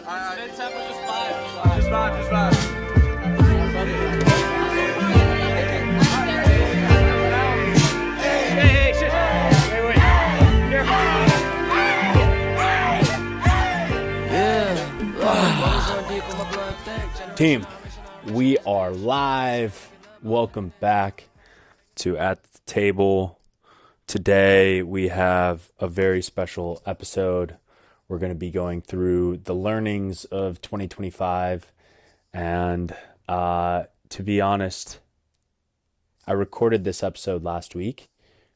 Just vibe. Hey, shit. Wait. Careful. Team, we are live. Welcome back to At the Table. Today we have a very special episode. We're going to be going through the learnings of 2025. And to be honest, I recorded this episode last week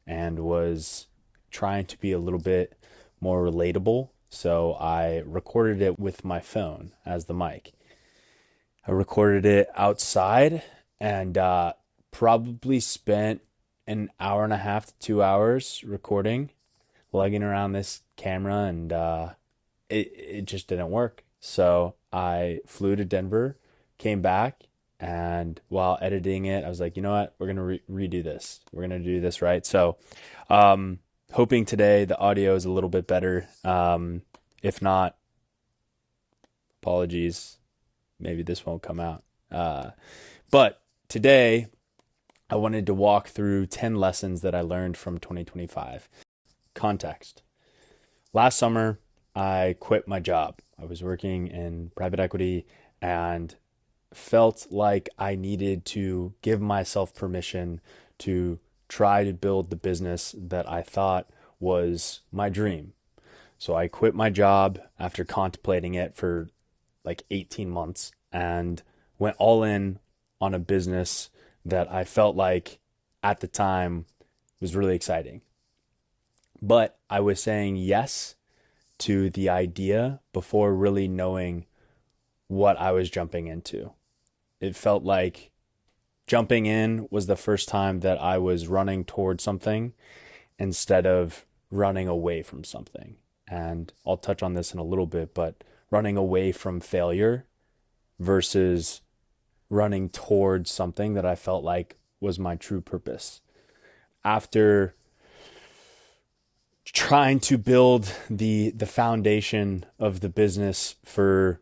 and was trying to be a little bit more relatable. So I recorded it with my phone as the mic. I recorded it outside and probably spent an hour and a half to 2 hours recording, lugging around this camera, and it just didn't work. So I flew to Denver, came back, and while editing it, I was like, you know what? We're going to redo this. We're going to do this right. So hoping today the audio is a little bit better. If not, apologies. Maybe this won't come out. But today, I wanted to walk through 10 lessons that I learned from 2025. Context. Last summer, I quit my job. I was working in private equity and felt like I needed to give myself permission to try to build the business that I thought was my dream. So I quit my job after contemplating it for like 18 months and went all in on a business that I felt like at the time was really exciting. But I was saying yes to the idea before really knowing what I was jumping into. It felt like jumping in was the first time that I was running towards something instead of running away from something. And I'll touch on this in a little bit, but running away from failure versus running towards something that I felt like was my true purpose. After trying to build the foundation of the business for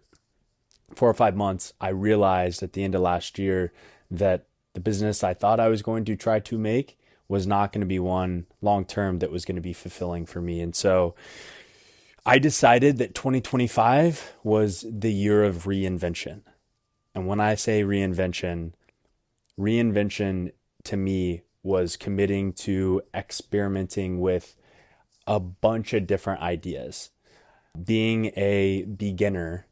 4 or 5 months, I realized at the end of last year that the business I thought I was going to try to make was not going to be one long term that was going to be fulfilling for me. And so I decided that 2025 was the year of reinvention. And when I say reinvention to me was committing to experimenting with a bunch of different ideas, being a beginner.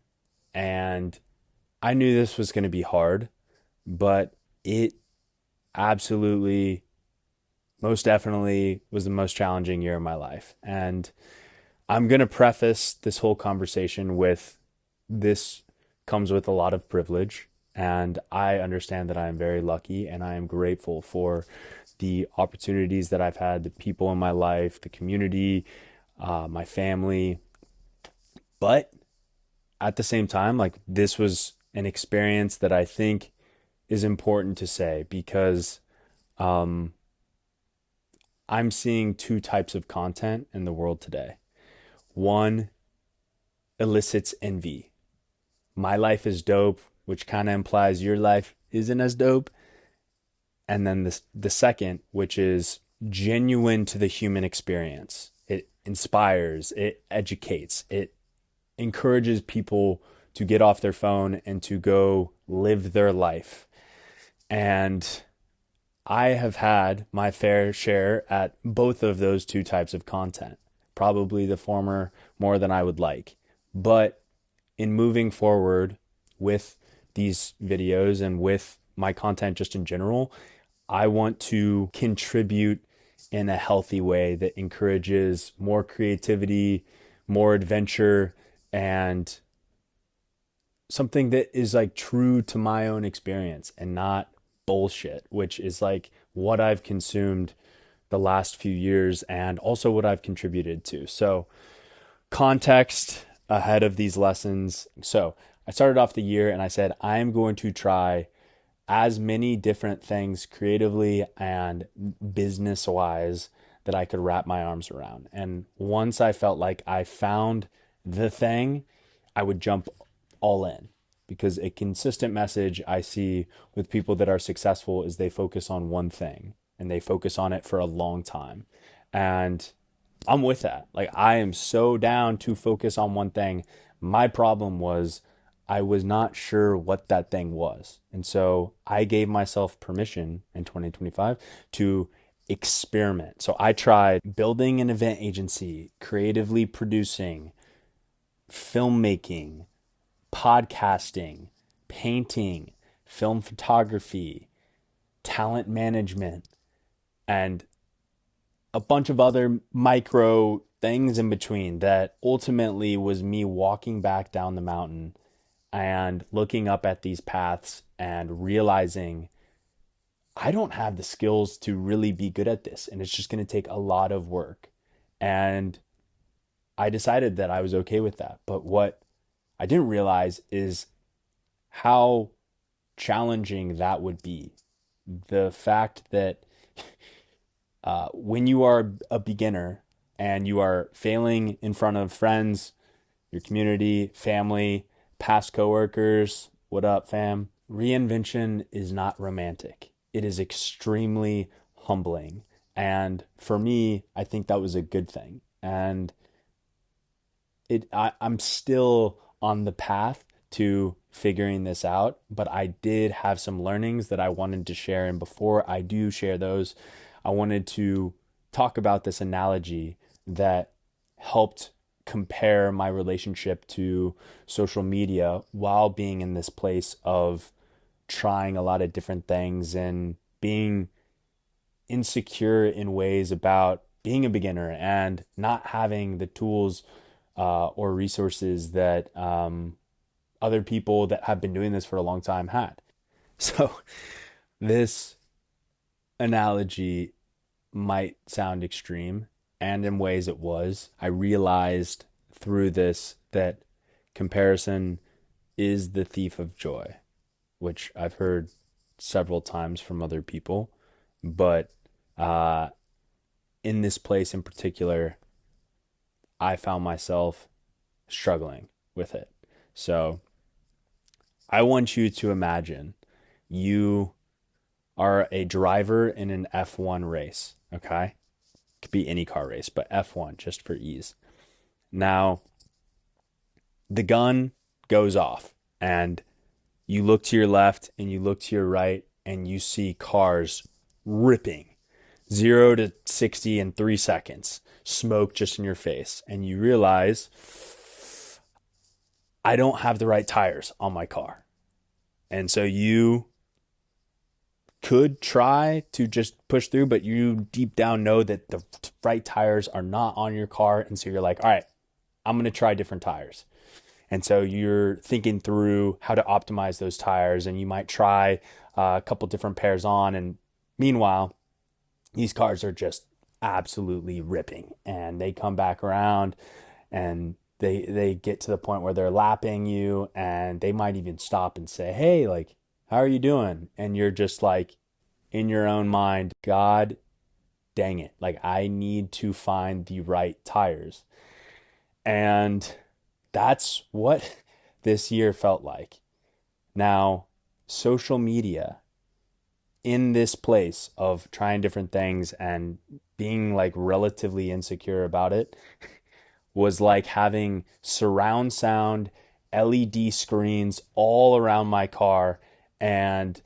And I knew this was going to be hard, but it absolutely, most definitely was the most challenging year of my life. And I'm going to preface this whole conversation with this comes with a lot of privilege, and I understand that I am very lucky and I am grateful for the opportunities that I've had, the people in my life, the community, my family. But at the same time, like, this was an experience that I think is important to say because I'm seeing two types of content in the world today. One elicits envy. My life is dope, which kind of implies your life isn't as dope. And then the second, which is genuine to the human experience. It inspires, it educates, it encourages people to get off their phone and to go live their life. And I have had my fair share at both of those two types of content, probably the former more than I would like. But in moving forward with these videos and with my content just in general, I want to contribute in a healthy way that encourages more creativity, more adventure, and something that is like true to my own experience and not bullshit, which is like what I've consumed the last few years and also what I've contributed to. So context ahead of these lessons. So I started off the year and I said, I am going to try as many different things creatively and business wise that I could wrap my arms around. And once I felt like I found the thing, I would jump all in, because a consistent message I see with people that are successful is they focus on one thing and they focus on it for a long time. And I'm with that. Like, I am so down to focus on one thing. My problem was I was not sure what that thing was. And so I gave myself permission in 2025 to experiment. So I tried building an event agency, creatively producing, filmmaking, podcasting, painting, film photography, talent management, and a bunch of other micro things in between that ultimately was me walking back down the mountain and looking up at these paths and realizing I don't have the skills to really be good at this, and it's just going to take a lot of work. And I decided that I was okay with that. But what I didn't realize is how challenging that would be. The fact that when you are a beginner and you are failing in front of friends, your community, family, past coworkers, what up, fam? Reinvention is not romantic. It is extremely humbling. And for me, I think that was a good thing. And I'm still on the path to figuring this out, but I did have some learnings that I wanted to share. And before I do share those, I wanted to talk about this analogy that helped compare my relationship to social media while being in this place of trying a lot of different things and being insecure in ways about being a beginner and not having the tools or resources that other people that have been doing this for a long time had. So this analogy might sound extreme, and in ways it was. I realized through this that comparison is the thief of joy, which I've heard several times from other people. But in this place in particular, I found myself struggling with it. So I want you to imagine you are a driver in an F1 race, okay? Could be any car race, but F1 just for ease. Now, the gun goes off and you look to your left and you look to your right and you see cars ripping 0 to 60 in 3 seconds, smoke just in your face. And you realize, I don't have the right tires on my car. And so you could try to just push through, but you deep down know that the right tires are not on your car. And so you're like, all right, I'm going to try different tires. And so you're thinking through how to optimize those tires, and you might try a couple different pairs on. And meanwhile, these cars are just absolutely ripping, and they come back around and they get to the point where they're lapping you, and they might even stop and say, hey, like, how are you doing? And you're just like, in your own mind, God dang it, like, I need to find the right tires. And that's what this year felt like. Now, social media, in this place of trying different things and being like relatively insecure about it, was like having surround sound LED screens all around my car and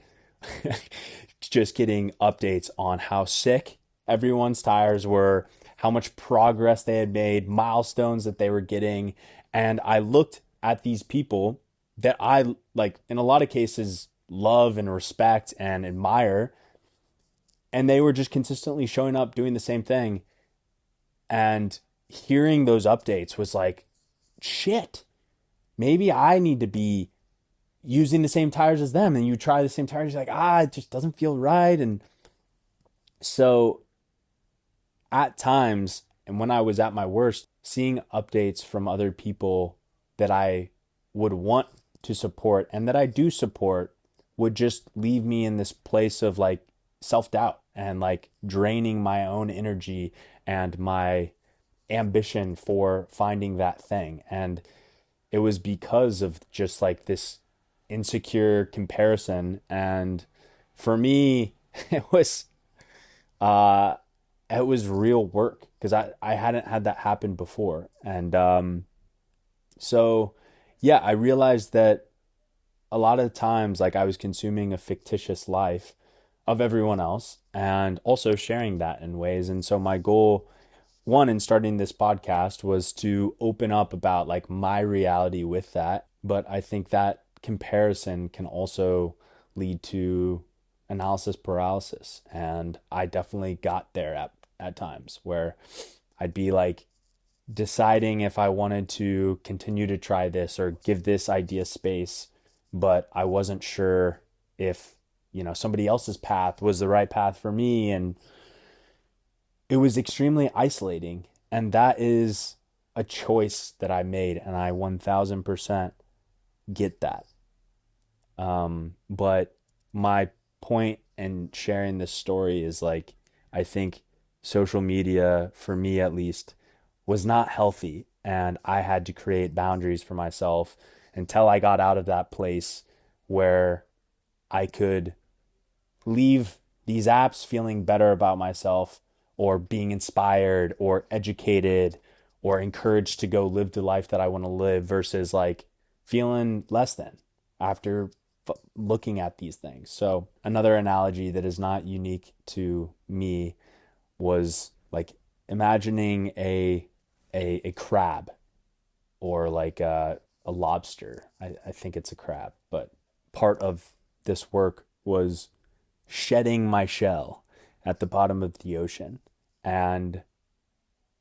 just getting updates on how sick everyone's tires were, how much progress they had made, milestones that they were getting. And I looked at these people that I, like, in a lot of cases, love and respect and admire, and they were just consistently showing up doing the same thing. And hearing those updates was like, shit, maybe I need to be using the same tires as them. And you try the same tires, you're like, it just doesn't feel right. And so at times, and when I was at my worst, seeing updates from other people that I would want to support and that I do support would just leave me in this place of like self-doubt and like draining my own energy and my ambition for finding that thing. And it was because of just like this insecure comparison. And for me, it was uh it was real work because I hadn't had that happen before. And so yeah, I realized that a lot of times like I was consuming a fictitious life of everyone else and also sharing that in ways. And so my goal, one, in starting this podcast was to open up about like my reality with that. But I think that comparison can also lead to analysis paralysis. And I definitely got there at times where I'd be like deciding if I wanted to continue to try this or give this idea space, but I wasn't sure if, somebody else's path was the right path for me. And it was extremely isolating. And that is a choice that I made. And I 1000% get that. But my point in sharing this story is like, I think social media, for me at least, was not healthy. And I had to create boundaries for myself until I got out of that place where I could leave these apps feeling better about myself or being inspired or educated or encouraged to go live the life that I want to live versus like feeling less than after looking at these things. So another analogy that is not unique to me was like imagining a crab or like a lobster. I think it's a crab, but part of this work was shedding my shell at the bottom of the ocean and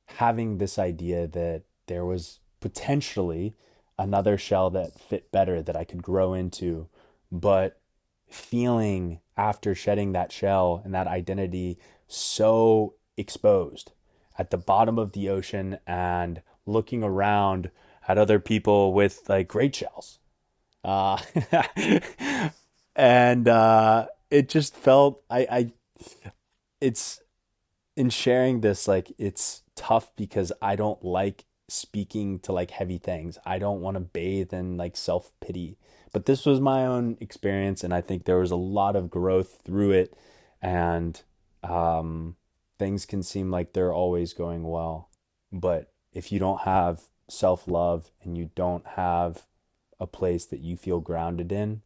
having this idea that there was potentially another shell that fit better that I could grow into, but feeling after shedding that shell and that identity so exposed at the bottom of the ocean and looking around at other people with like great shells. Uh, and it just felt it's in sharing this, like it's tough because I don't like speaking to like heavy things. I don't want to bathe in like self-pity. But this was my own experience and I think there was a lot of growth through it and um things can seem like they're always going well. But if you don't have self-love and you don't have a place that you feel grounded in,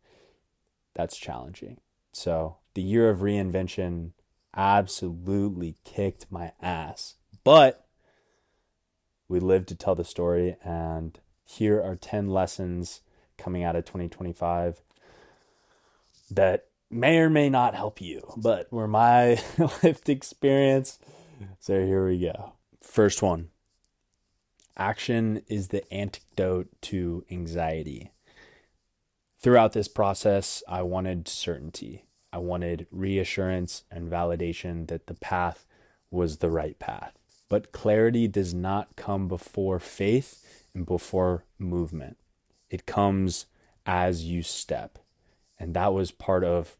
that's challenging. So the year of reinvention absolutely kicked my ass. But we lived to tell the story, and here are 10 lessons coming out of 2025 that may or may not help you, but were my lived experience. So here we go. First one, action is the antidote to anxiety. Throughout this process, I wanted certainty. I wanted reassurance and validation that the path was the right path. But clarity does not come before faith and before movement. It comes as you step. And that was part of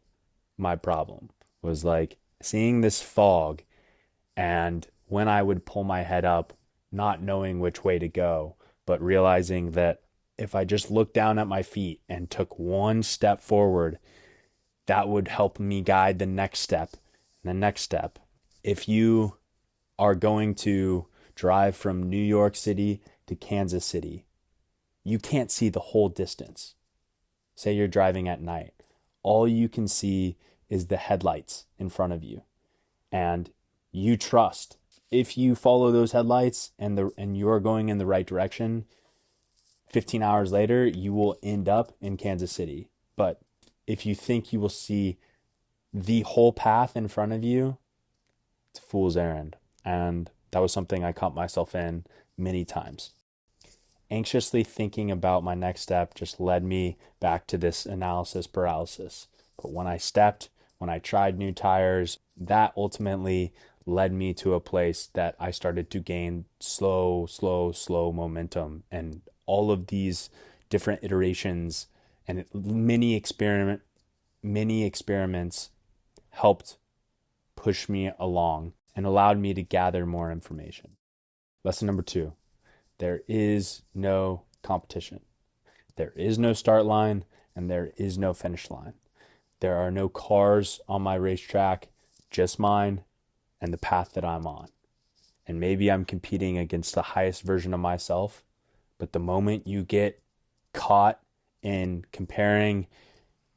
my problem, was like seeing this fog, and when I would pull my head up, not knowing which way to go, but realizing that if I just looked down at my feet and took one step forward, that would help me guide the next step and the next step. If you are going to drive from New York City to Kansas City, you can't see the whole distance. Say you're driving at night. All you can see is the headlights in front of you. And you trust if you follow those headlights and you're going in the right direction, 15 hours later, you will end up in Kansas City. But if you think you will see the whole path in front of you, it's a fool's errand. And that was something I caught myself in many times. Anxiously thinking about my next step just led me back to this analysis paralysis. But when I tried new tires, that ultimately led me to a place that I started to gain slow momentum. And all of these different iterations and many experiments helped push me along and allowed me to gather more information. Lesson number 2, there is no competition. There is no start line and there is no finish line. There are no cars on my racetrack, just mine and the path that I'm on. And maybe I'm competing against the highest version of myself, but the moment you get caught in comparing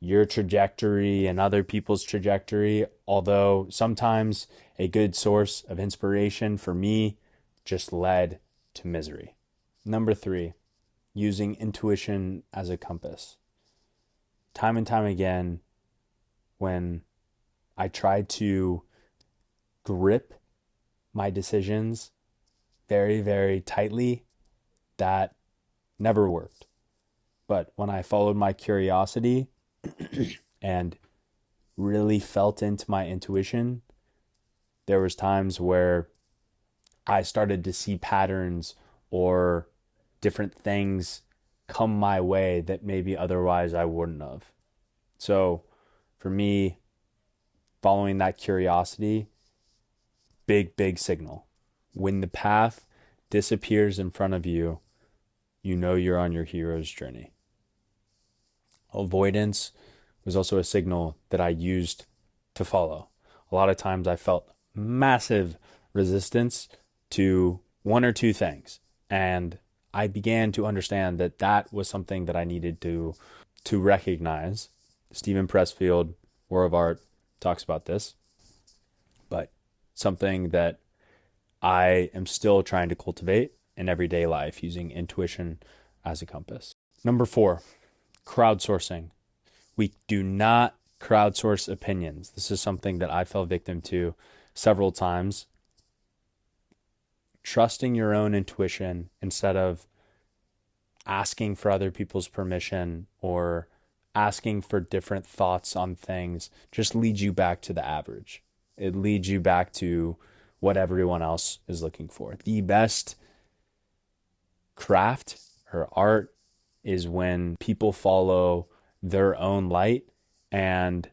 your trajectory and other people's trajectory, although sometimes a good source of inspiration for me just led to misery. Number 3, using intuition as a compass. Time and time again, when I tried to grip my decisions very, very tightly, that never worked. But when I followed my curiosity and really felt into my intuition, there was times where I started to see patterns or different things come my way that maybe otherwise I wouldn't have. So for me, following that curiosity, big signal. When the path disappears in front of you, you know you're on your hero's journey. Avoidance was also a signal that I used to follow. A lot of times I felt massive resistance to one or two things, and I began to understand that that was something that I needed to recognize. Stephen Pressfield, War of Art, talks about this, but something that I am still trying to cultivate in everyday life, using intuition as a compass. Number 4, crowdsourcing. We do not crowdsource opinions. This is something that I fell victim to several times. Trusting your own intuition instead of asking for other people's permission or asking for different thoughts on things just leads you back to the average. It leads you back to what everyone else is looking for. The best craft or art is when people follow their own light and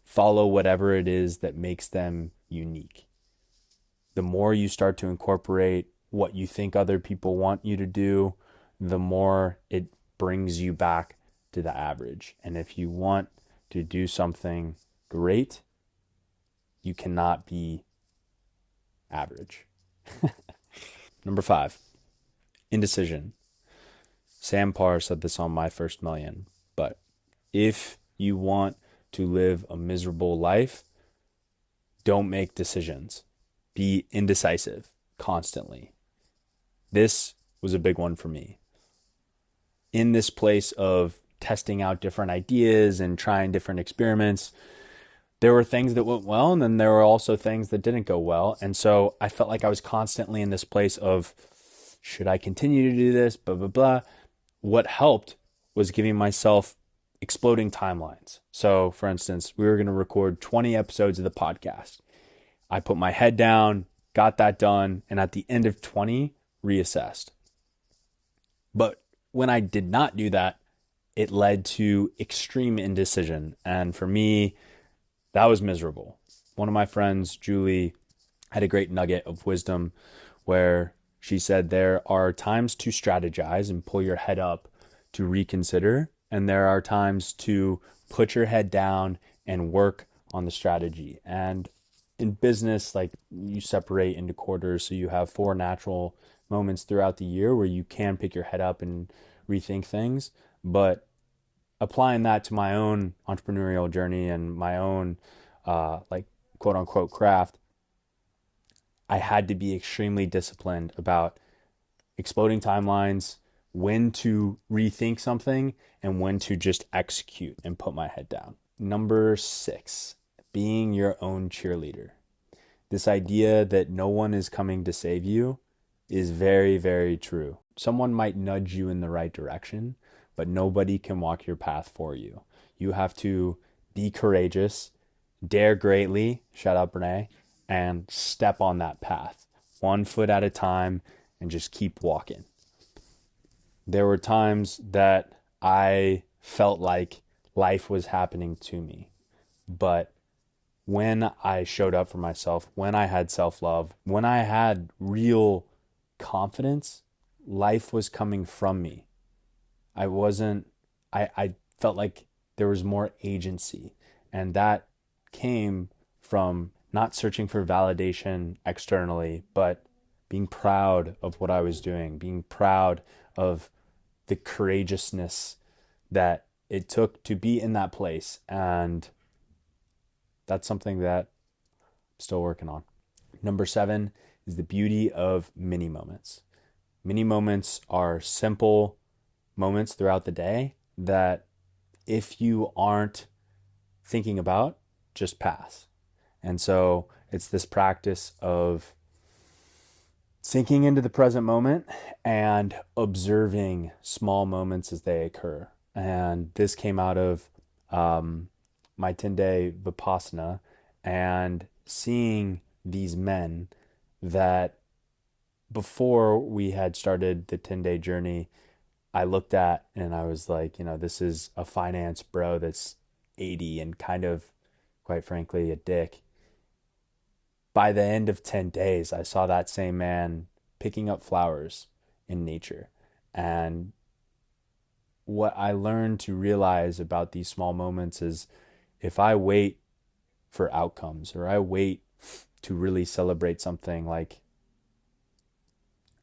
follow whatever it is that makes them unique. The more you start to incorporate what you think other people want you to do, the more it brings you back to the average. And if you want to do something great, you cannot be average. Number 5, indecision. Sam Parr said this on My First Million, but if you want to live a miserable life, don't make decisions. Be indecisive constantly. This was a big one for me. In this place of testing out different ideas and trying different experiments, there were things that went well, and then there were also things that didn't go well. And so I felt like I was constantly in this place of, should I continue to do this? Blah, blah, blah. What helped was giving myself exploding timelines. So for instance, we were going to record 20 episodes of the podcast. I put my head down, got that done, and at the end of 20, reassessed. But when I did not do that, it led to extreme indecision. And for me, that was miserable. One of my friends, Julie, had a great nugget of wisdom where she said there are times to strategize and pull your head up to reconsider, and there are times to put your head down and work on the strategy. And in business, like, you separate into quarters, so you have 4 natural moments throughout the year where you can pick your head up and rethink things. But applying that to my own entrepreneurial journey and my own like quote unquote craft, I had to be extremely disciplined about exploding timelines, when to rethink something, and when to just execute and put my head down. Number 6, being your own cheerleader. This idea that no one is coming to save you is very, very true. Someone might nudge you in the right direction, but nobody can walk your path for you. You have to be courageous, dare greatly, shout out Brene, and step on that path, 1 foot at a time, and just keep walking. There were times that I felt like life was happening to me, but when I showed up for myself, when I had self-love, when I had real confidence, life was coming from me. I wasn't, I felt like there was more agency. And that came from not searching for validation externally, but being proud of what I was doing, being proud of the courageousness that it took to be in that place. And that's something that I'm still working on. Number 7 is the beauty of mini moments. Mini moments are simple moments throughout the day that if you aren't thinking about, just pass. And so it's this practice of sinking into the present moment and observing small moments as they occur. And this came out of my 10-day Vipassana and seeing these men that before we had started the 10-day journey, I looked at and I was like, this is a finance bro that's 80 and kind of, quite frankly, a dick. By the end of 10 days, I saw that same man picking up flowers in nature. And what I learned to realize about these small moments is if I wait for outcomes or I wait to really celebrate something, like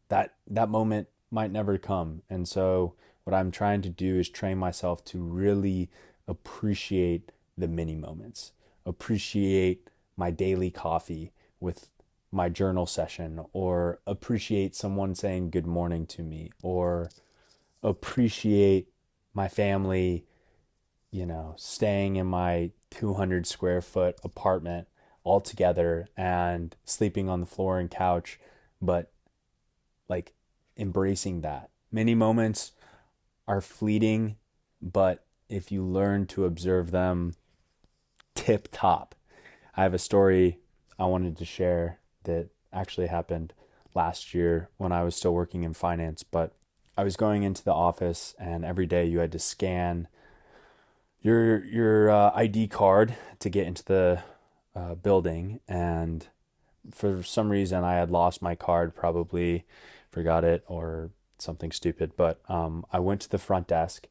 that moment might never come. And so what I'm trying to do is train myself to really appreciate the mini moments, appreciate my daily coffee with my journal session, or appreciate someone saying good morning to me, or appreciate my family, staying in my 200 square foot apartment all together and sleeping on the floor and couch, but like embracing that. Many moments are fleeting, but if you learn to observe them, tip top. I have a story I wanted to share that actually happened last year when I was still working in finance, but I was going into the office and every day you had to scan your ID card to get into the building. And for some reason, I had lost my card, probably forgot it or something stupid. But I went to the front desk,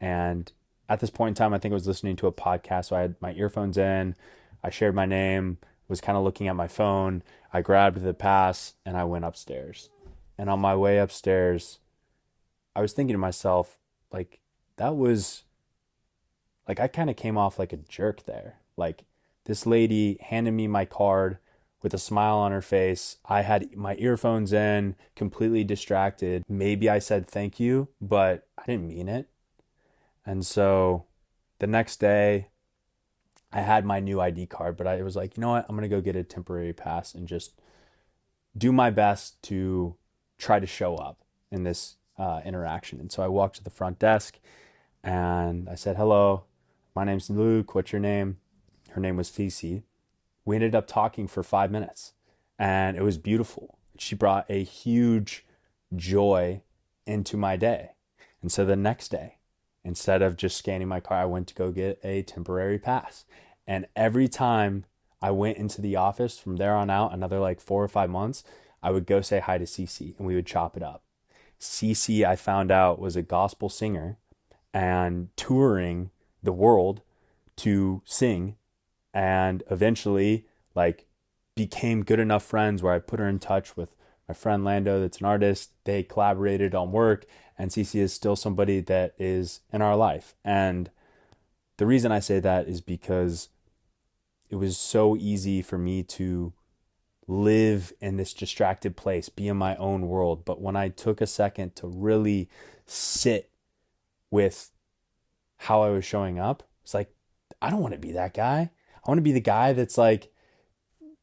and at this point in time, I think I was listening to a podcast. So I had my earphones in, I shared my name, was kind of looking at my phone. I grabbed the pass and I went upstairs. And on my way upstairs, I was thinking to myself, like, that was like, I kind of came off like a jerk there. Like, this lady handed me my card with a smile on her face. I had my earphones in, completely distracted. Maybe I said thank you, but I didn't mean it. And so the next day, I had my new ID card, but I was like, you know what? I'm going to go get a temporary pass and just do my best to try to show up in this interaction. And so I walked to the front desk and I said, hello, my name's Luke. What's your name? Her name was Cece. We ended up talking for 5 minutes and it was beautiful. She brought a huge joy into my day. And so the next day, instead of just scanning my car, I went to go get a temporary pass. And every time I went into the office from there on out, another like 4 or 5 months, I would go say hi to Cece and we would chop it up. Cece, I found out, was a gospel singer and touring the world to sing, and eventually like became good enough friends where I put her in touch with my friend Lando, that's an artist. They collaborated on work, and Cece is still somebody that is in our life. And the reason I say that is because it was so easy for me to live in this distracted place, be in my own world. But when I took a second to really sit with how I was showing up, it's like, I don't want to be that guy. I want to be the guy that's like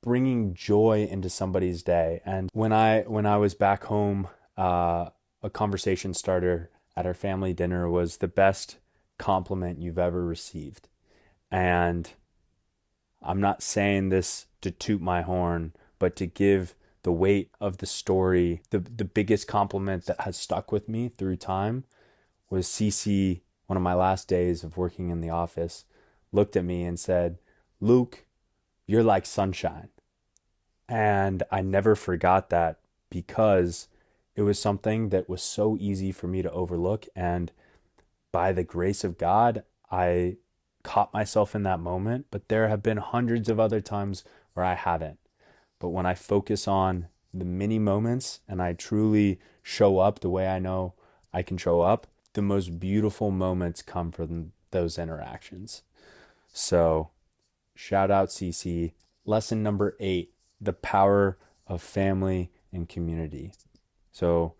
bringing joy into somebody's day. And when I was back home, a conversation starter at our family dinner was the best compliment you've ever received. And I'm not saying this to toot my horn, but to give the weight of the story, the biggest compliment that has stuck with me through time was Cece, one of my last days of working in the office, looked at me and said, Luke, you're like sunshine. And I never forgot that because it was something that was so easy for me to overlook. And by the grace of God, I caught myself in that moment, but there have been hundreds of other times where I haven't. But when I focus on the mini moments and I truly show up the way I know I can show up, the most beautiful moments come from those interactions. So, shout out CC. Lesson number 8, the power of family and community. So,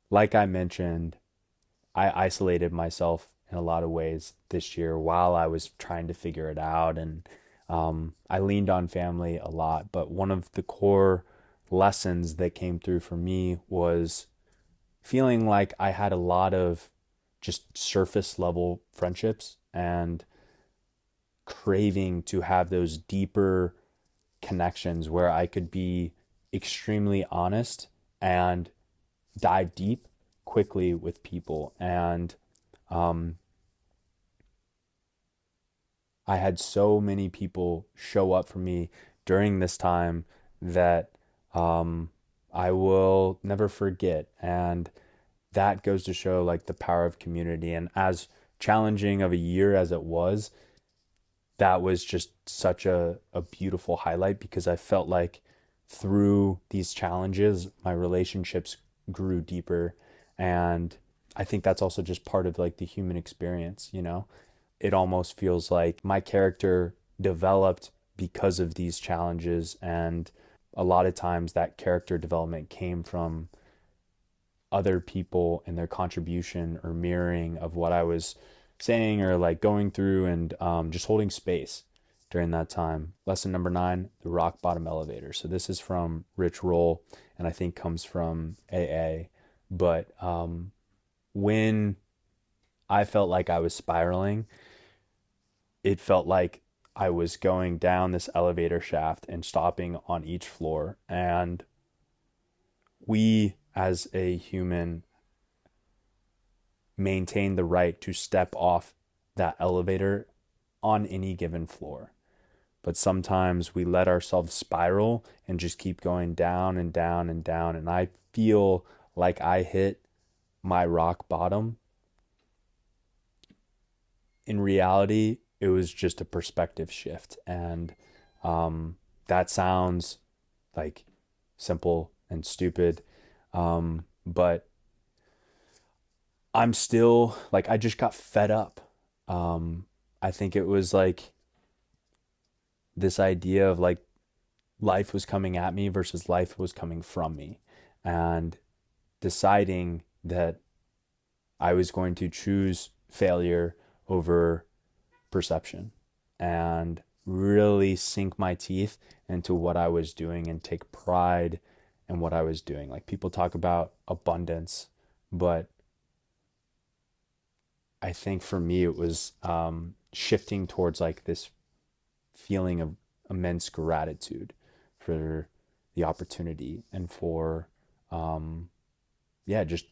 like I mentioned, I isolated myself in a lot of ways this year while I was trying to figure it out. And I leaned on family a lot. But one of the core lessons that came through for me was feeling like I had a lot of just surface level friendships and craving to have those deeper connections where I could be extremely honest and dive deep quickly with people. And um, I had so many people show up for me during this time that um, I will never forget. And that goes to show like the power of community. And as challenging of a year as it was, that was just such a beautiful highlight because I felt like through these challenges, my relationships grew deeper. And I think that's also just part of like the human experience, you know? It almost feels like my character developed because of these challenges. And a lot of times that character development came from other people and their contribution or mirroring of what I was saying or like going through and just holding space during that time. Lesson number 9, the rock bottom elevator. So this is from Rich Roll and I think comes from AA. But when I felt like I was spiraling, it felt like I was going down this elevator shaft and stopping on each floor. And we, as a human, maintain the right to step off that elevator on any given floor. But sometimes we let ourselves spiral and just keep going down and down and down. And I feel like I hit my rock bottom. In reality, it was just a perspective shift. And that sounds like simple and stupid. But I'm still like, I just got fed up. I think it was like this idea of like life was coming at me versus life was coming from me. And deciding that I was going to choose failure over perception and really sink my teeth into what I was doing and take pride in what I was doing. Like people talk about abundance, but I think for me it was shifting towards like this feeling of immense gratitude for the opportunity and for just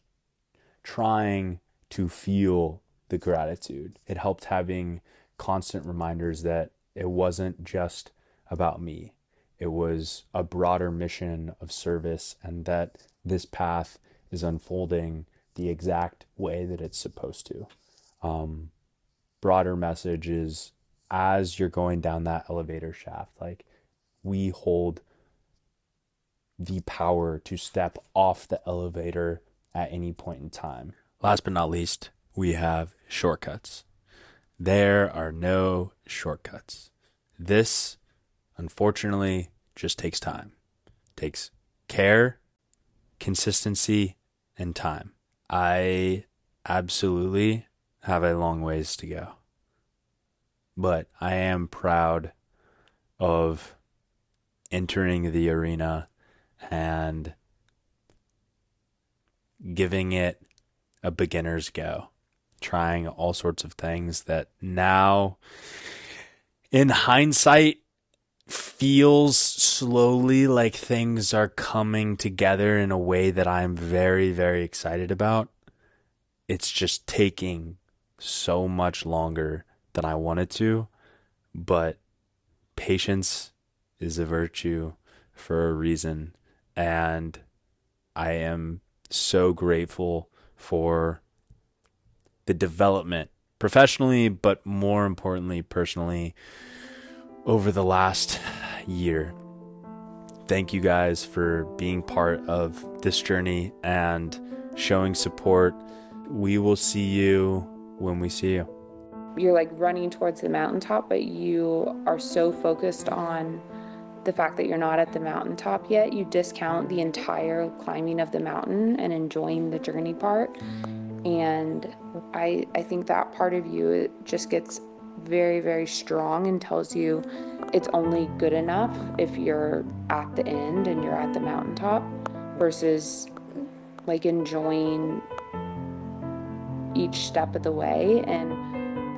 trying to feel the gratitude. It helped having constant reminders that it wasn't just about me. It was a broader mission of service and that this path is unfolding the exact way that it's supposed to. Broader message is as you're going down that elevator shaft, like we hold the power to step off the elevator at any point in time. Last but not least, we have shortcuts. There are no shortcuts. This, unfortunately, just takes time. It takes care, consistency, and time. I absolutely have a long ways to go. But I am proud of entering the arena and giving it a beginner's go, trying all sorts of things that now, in hindsight, feels slowly like things are coming together in a way that I'm very, very excited about. It's just taking so much longer than I wanted to, but patience is a virtue for a reason. And I am so grateful for the development professionally, but more importantly, personally, over the last year. Thank you guys for being part of this journey and showing support. We will see you when we see you. You're like running towards the mountaintop, but you are so focused on the fact that you're not at the mountaintop yet, you discount the entire climbing of the mountain and enjoying the journey part. And I think that part of you, it just gets very, very strong and tells you it's only good enough if you're at the end and you're at the mountaintop, versus like enjoying each step of the way. And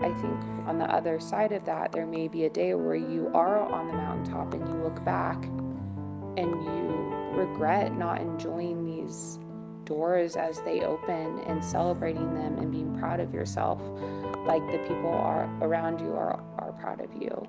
I think on the other side of that, there may be a day where you are on the mountaintop and you look back and you regret not enjoying these doors as they open and celebrating them and being proud of yourself, like the people around you are proud of you.